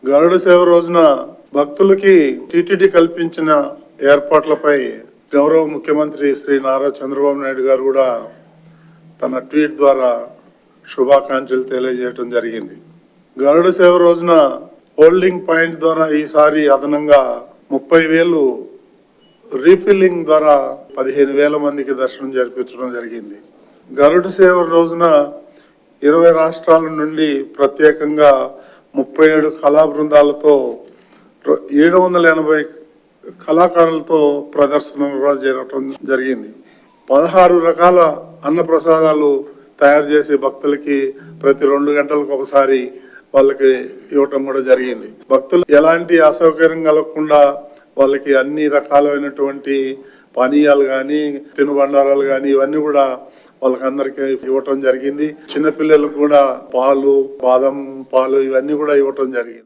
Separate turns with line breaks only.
గరుడ సేవ రోజున భక్తులకి టీటీడీ కల్పించిన ఏర్పాట్లపై గౌరవ ముఖ్యమంత్రి శ్రీ నారా చంద్రబాబు నాయుడు గారు కూడా తన ట్వీట్ ద్వారా శుభాకాంక్షలు తెలియజేయడం జరిగింది. గరుడ సేవ రోజున హోల్డింగ్ పాయింట్ ద్వారా ఈసారి అదనంగా 30,000 రీఫిల్లింగ్ ద్వారా 15,000 మందికి దర్శనం జరిపించడం జరిగింది. గరుడ సేవ రోజున 20 రాష్ట్రాల నుండి ప్రత్యేకంగా 37 కళా బృందాలతో 780 కళాకారులతో ప్రదర్శన కూడా జరగటం జరిగింది. 16 రకాల అన్నప్రసాదాలు తయారు చేసి భక్తులకి ప్రతి 2 గంటలకు ఒకసారి వాళ్ళకి ఇవ్వటం కూడా జరిగింది. భక్తులు ఎలాంటి అసౌకర్యం కలగకుండా వాళ్ళకి అన్ని రకాలైనటువంటి పానీయాలు కానీ తినుబండారాలు కానీ ఇవన్నీ కూడా వాళ్ళకందరికీ ఇవ్వటం జరిగింది. చిన్నపిల్లలకు కూడా పాలు, బాదం పాలు ఇవన్నీ కూడా ఇవ్వటం జరిగింది.